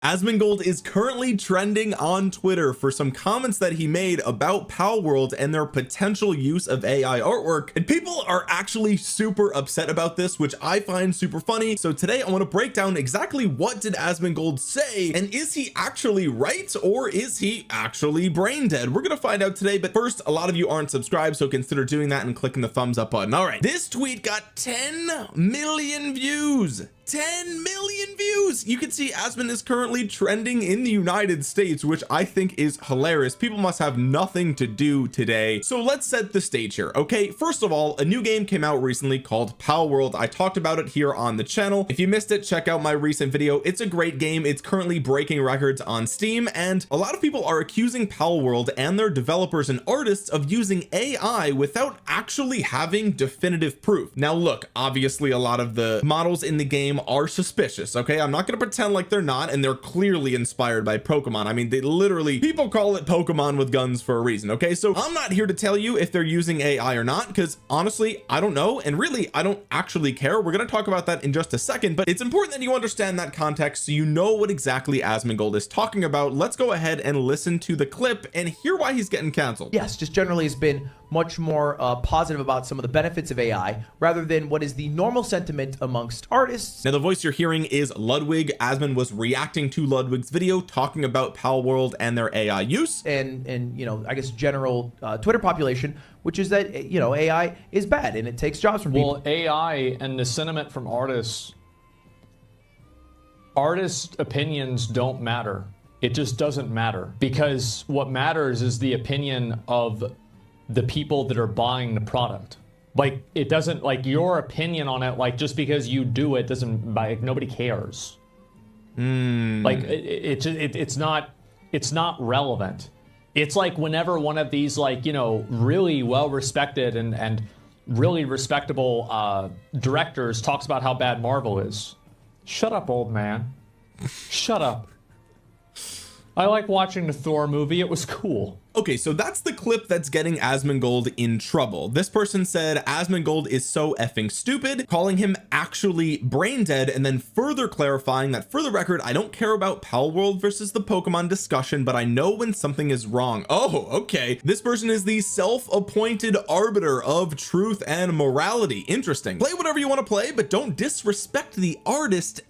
Asmongold is currently trending on Twitter for some comments that he made about Palworld and their potential use of AI artwork, and people are actually super upset about this, which I find super funny. So today I want to break down exactly what did Asmongold say, and is he actually right or is he actually brain dead? We're gonna find out today, but first, a lot of you aren't subscribed, so consider doing that and clicking the thumbs up button. All right, this tweet got 10 million views. 10 million views. You can see Asmon is currently trending in the United States, which I think is hilarious. People must have nothing to do today. So let's set the stage here. Okay, first of all, a new game came out recently called Palworld. I talked about it here on the channel. If you missed it, check out my recent video. It's a great game. It's currently breaking records on Steam, and a lot of people are accusing Palworld and their developers and artists of using AI without actually having definitive proof. Now look, obviously a lot of the models in the game are suspicious. Okay, I'm not going to pretend like they're not, and they're clearly inspired by Pokemon. I mean, they literally, people call it Pokemon with guns for a reason. Okay, so I'm not here to tell you if they're using AI or not, because honestly I don't know, and really I don't actually care. We're going to talk about that in just a second, but it's important that you understand that context so you know what exactly Asmongold is talking about. Let's go ahead and listen to the clip and hear why he's getting canceled. Yes, just generally has been much more positive about some of the benefits of AI rather than what is the normal sentiment amongst artists. Now the voice you're hearing is Ludwig. Asmon was reacting to Ludwig's video talking about Palworld and their AI use, and you know, I guess general Twitter population, which is that, you know, AI is bad and it takes jobs from people. Well, AI and the sentiment from artists opinions don't matter. It just doesn't matter, because what matters is the opinion of the people that are buying the product. Like, it doesn't, like, your opinion on it, like, just because you do it doesn't, like, nobody cares. Like, it's not relevant. It's like whenever one of these, like, you know, really well respected and really respectable directors talks about how bad Marvel is. Shut up, old man. Shut up. I like watching the Thor movie. It was cool. Okay, so that's the clip that's getting Asmongold in trouble. This person said Asmongold is so effing stupid, calling him actually brain dead, and then further clarifying that, for the record, I don't care about Palworld versus the Pokemon discussion, but I know when something is wrong. Oh, okay. This person is the self-appointed arbiter of truth and morality. Interesting. Play whatever you want to play, but don't disrespect the artist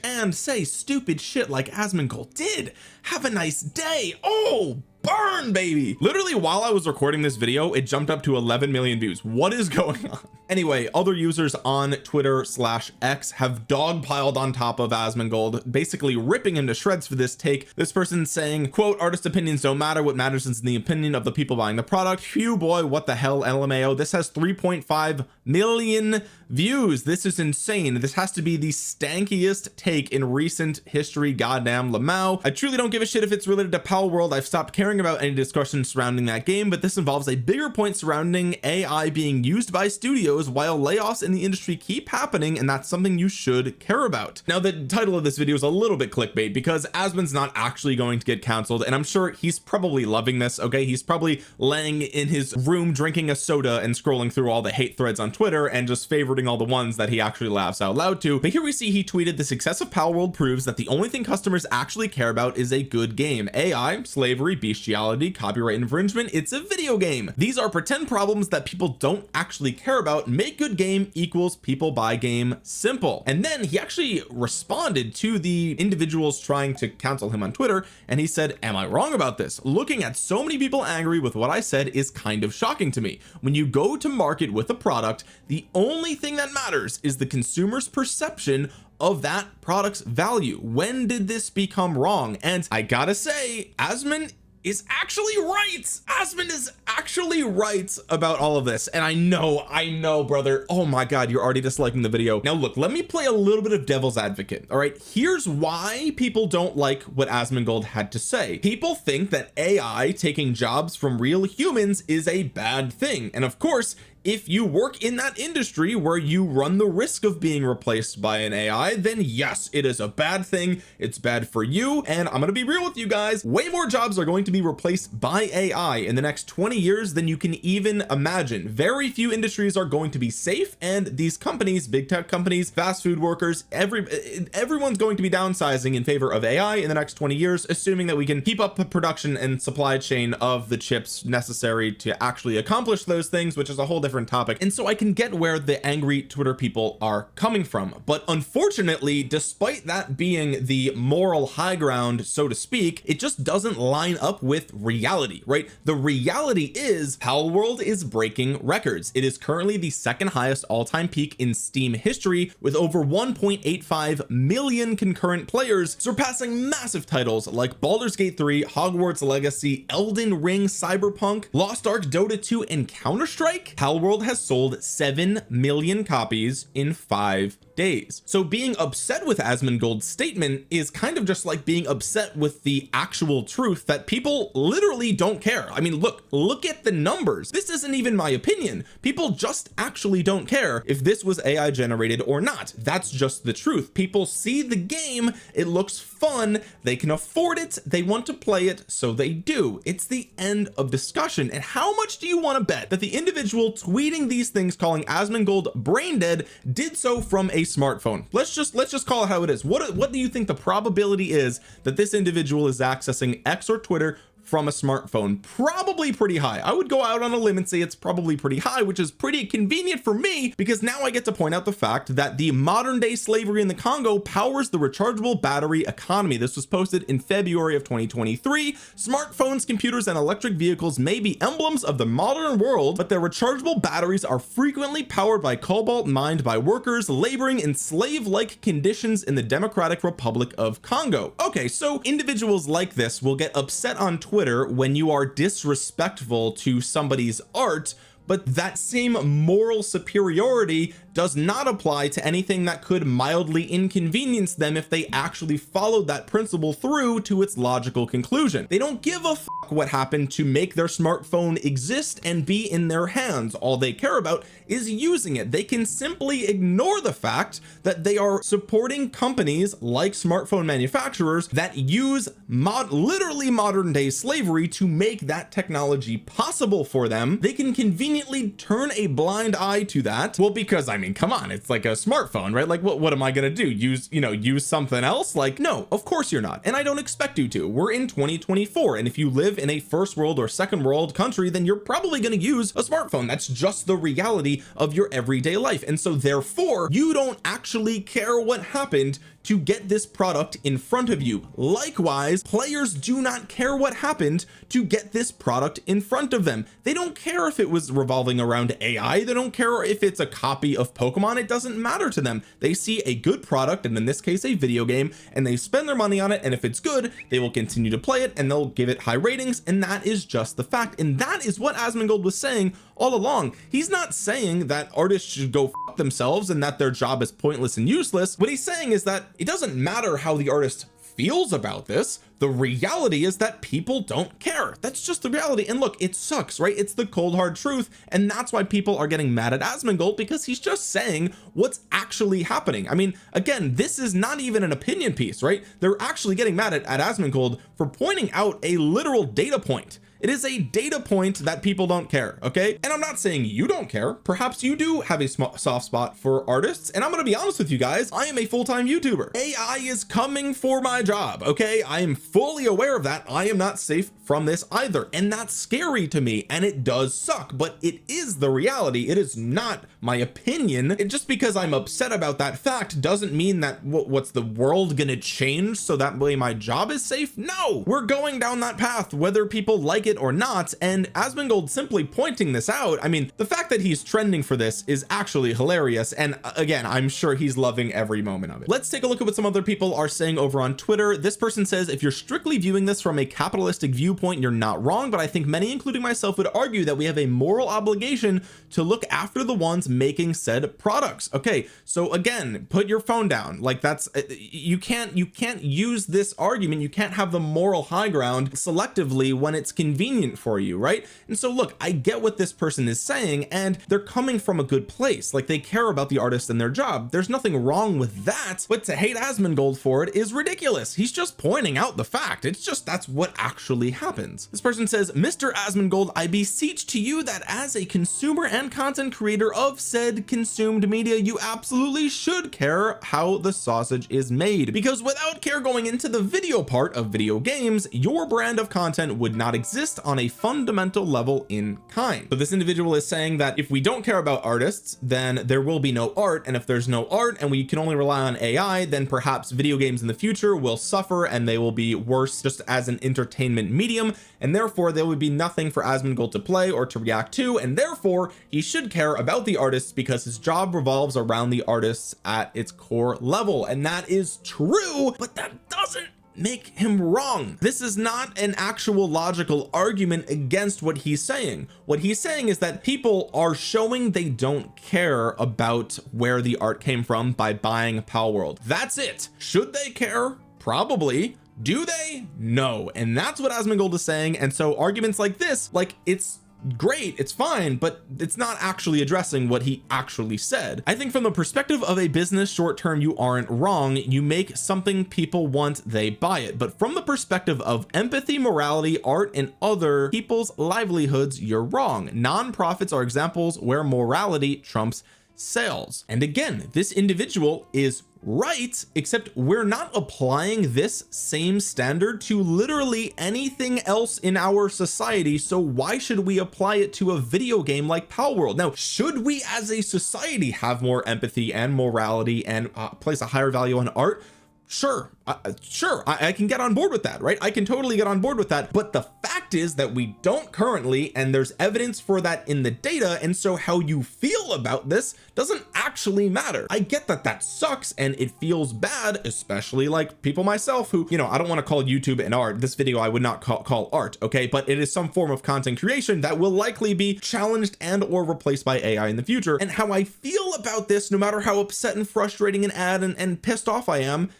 and say stupid shit like Asmongold did. Have a nice day. Oh, burn, baby. Literally, while I was recording this video, it jumped up to 11 million views. What is going on? Anyway, other users on Twitter/X have dogpiled on top of Asmongold, basically ripping him to shreds for this take. This person saying, quote, artist opinions don't matter. What matters is the opinion of the people buying the product. Phew, boy, what the hell, LMAO. This has 3.5 million views. This is insane. This has to be the stankiest take in recent history. Goddamn Lamau. I truly don't give a shit if it's related to Palworld. I've stopped caring about any discussion surrounding that game, but this involves a bigger point surrounding AI being used by studios while layoffs in the industry keep happening, and that's something you should care about. Now the title of this video is a little bit clickbait because Asmon's not actually going to get canceled, and I'm sure he's probably loving this. Okay, he's probably laying in his room drinking a soda and scrolling through all the hate threads on Twitter and just favoriting all the ones that he actually laughs out loud to. But here we see he tweeted, the success of Palworld proves that the only thing customers actually care about is a good game. AI, slavery, bestiality, copyright infringement, it's a video game. These are pretend problems that people don't actually care about. Make good game equals people buy game. Simple. And then he actually responded to the individuals trying to cancel him on Twitter, and he said, am I wrong about this? Looking at so many people angry with what I said is kind of shocking to me. When you go to market with a product, the only thing that matters is the consumer's perception of that product's value. When did this become wrong? And I gotta say, Asmon is actually right. Asmon is actually right about all of this. And I know, brother. Oh my God, you're already disliking the video. Now look, let me play a little bit of devil's advocate. All right, here's why people don't like what Asmongold had to say. People think that AI taking jobs from real humans is a bad thing. And of course, if you work in that industry where you run the risk of being replaced by an AI, then yes, it is a bad thing. It's bad for you. And I'm going to be real with you guys. Way more jobs are going to be replaced by AI in the next 20 years than you can even imagine. Very few industries are going to be safe. And these companies, big tech companies, fast food workers, everyone's going to be downsizing in favor of AI in the next 20 years, assuming that we can keep up the production and supply chain of the chips necessary to actually accomplish those things, which is a whole different topic. And so I can get where the angry Twitter people are coming from. But unfortunately, despite that being the moral high ground, so to speak, it just doesn't line up with reality, right? The reality is Palworld is breaking records. It is currently the second highest all-time peak in Steam history, with over 1.85 million concurrent players, surpassing massive titles like Baldur's Gate 3, Hogwarts Legacy, Elden Ring, Cyberpunk, Lost Ark, Dota 2, and Counter-Strike. Palworld has sold 7 million copies in 5 days. So being upset with Asmongold's statement is kind of just like being upset with the actual truth that people literally don't care. I mean, look at the numbers. This isn't even my opinion. People just actually don't care if this was AI generated or not. That's just the truth. People see the game, it looks fun, they can afford it, they want to play it, so they do. It's the end of discussion. And how much do you want to bet that the individual tweeting these things calling Asmongold brain dead did so from a smartphone? Let's just call it how it is. What do you think the probability is that this individual is accessing X or Twitter from a smartphone? Probably pretty high. I would go out on a limb and say it's probably pretty high, which is pretty convenient for me because now I get to point out the fact that the modern day slavery in the Congo powers the rechargeable battery economy. This was posted in February of 2023. Smartphones, computers, and electric vehicles may be emblems of the modern world, but their rechargeable batteries are frequently powered by cobalt mined by workers laboring in slave-like conditions in the Democratic Republic of Congo. Okay, so individuals like this will get upset on Twitter when you are disrespectful to somebody's art, but that same moral superiority does not apply to anything that could mildly inconvenience them if they actually followed that principle through to its logical conclusion. They don't give a fuck what happened to make their smartphone exist and be in their hands. All they care about is using it. They can simply ignore the fact that they are supporting companies like smartphone manufacturers that use literally modern day slavery to make that technology possible for them. They can conveniently turn a blind eye to that. Well, because I mean, come on, it's like a smartphone, right? Like what am I gonna do? Use something else? Like, no, of course you're not. And I don't expect you to. We're in 2024. And if you live in a first world or second world country, then you're probably gonna use a smartphone. That's just the reality of your everyday life. And so therefore, you don't actually care what happened to get this product in front of you. Likewise, players do not care what happened to get this product in front of them. They don't care if it was revolving around AI. They don't care if it's a copy of Pokemon. It doesn't matter to them. They see a good product, and in this case a video game, and they spend their money on it, and if it's good, they will continue to play it and they'll give it high ratings, and that is just the fact. And that is what Asmongold was saying all along. He's not saying that artists should go fuck themselves and that their job is pointless and useless. What he's saying is that it doesn't matter how the artist feels about this. The reality is that people don't care. That's just the reality. And look, it sucks, right? It's the cold hard truth. And that's why people are getting mad at Asmongold, because he's just saying what's actually happening. I mean, again, this is not even an opinion piece, right? They're actually getting mad at Asmongold for pointing out a literal data point. It is a data point that people don't care. Okay. And I'm not saying you don't care. Perhaps you do have a soft spot for artists. And I'm going to be honest with you guys. I am a full-time YouTuber. AI is coming for my job. Okay. I am fully aware of that. I am not safe from this either. And that's scary to me. And it does suck, but it is the reality. It is not my opinion. And just because I'm upset about that fact doesn't mean that what's the world going to change so that way my job is safe? No, we're going down that path, whether people like it or not. And Asmongold simply pointing this out, I mean, the fact that he's trending for this is actually hilarious. And again, I'm sure he's loving every moment of it. Let's take a look at what some other people are saying over on Twitter. This person says, if you're strictly viewing this from a capitalistic viewpoint, you're not wrong, but I think many, including myself, would argue that we have a moral obligation to look after the ones making said products. Okay, so again, put your phone down. Like, that's you can't use this argument. You can't have the moral high ground selectively when it's convenient convenient for you, right? And so look, I get what this person is saying, and they're coming from a good place. Like, they care about the artist and their job. There's nothing wrong with that, but to hate Asmongold for it is ridiculous. He's just pointing out the fact. It's just, that's what actually happens. This person says, Mr. Asmongold, I beseech to you that as a consumer and content creator of said consumed media, you absolutely should care how the sausage is made, because without care going into the video part of video games, your brand of content would not exist on a fundamental level in kind. So this individual is saying that if we don't care about artists, then there will be no art, and if there's no art and we can only rely on AI, then perhaps video games in the future will suffer and they will be worse just as an entertainment medium, and therefore there would be nothing for Asmongold to play or to react to, and therefore he should care about the artists because his job revolves around the artists at its core level. And that is true, but that doesn't make him wrong. This is not an actual logical argument against what he's saying. What he's saying is that people are showing they don't care about where the art came from by buying Palworld. That's it. Should they care? Probably. Do they? No. And that's what Asmongold is saying. And so arguments like this, like, it's great, it's fine, but it's not actually addressing what he actually said. I think from the perspective of a business short term, you aren't wrong. You make something people want, they buy it. But from the perspective of empathy, morality, art, and other people's livelihoods, you're wrong. Non-profits are examples where morality trumps sales. And again, this individual is right, except we're not applying this same standard to literally anything else in our society. So why should we apply it to a video game like Palworld? Now, should we as a society have more empathy and morality and place a higher value on art? Sure, I can get on board with that, right? I can totally get on board with that. But the fact is that we don't currently, and there's evidence for that in the data. And so how you feel about this doesn't actually matter. I get that that sucks and it feels bad, especially like people myself who, you know, I don't want to call YouTube an art. This video I would not call art, okay? But it is some form of content creation that will likely be challenged and or replaced by AI in the future. And how I feel about this, no matter how upset and frustrating and pissed off I am,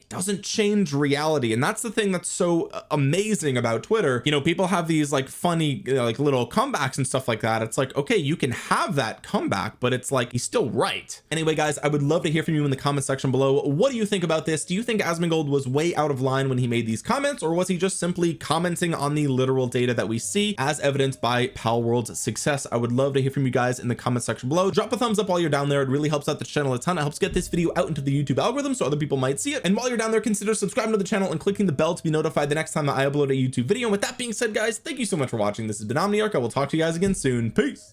doesn't change reality. And that's the thing that's so amazing about Twitter. You know, people have these like funny, like little comebacks and stuff like that. It's like, okay, you can have that comeback, but it's like, he's still right. Anyway, guys, I would love to hear from you in the comment section below. What do you think about this? Do you think Asmongold was way out of line when he made these comments, or was he just simply commenting on the literal data that we see as evidenced by Palworld's success? I would love to hear from you guys in the comment section below. Drop a thumbs up while you're down there. It really helps out the channel a ton. It helps get this video out into the YouTube algorithm so other people might see it. And while you're down there, consider subscribing to the channel and clicking the bell to be notified the next time that I upload a YouTube video. And with that being said, guys, thank you so much for watching. This has been Omniarch. I will talk to you guys again soon. Peace.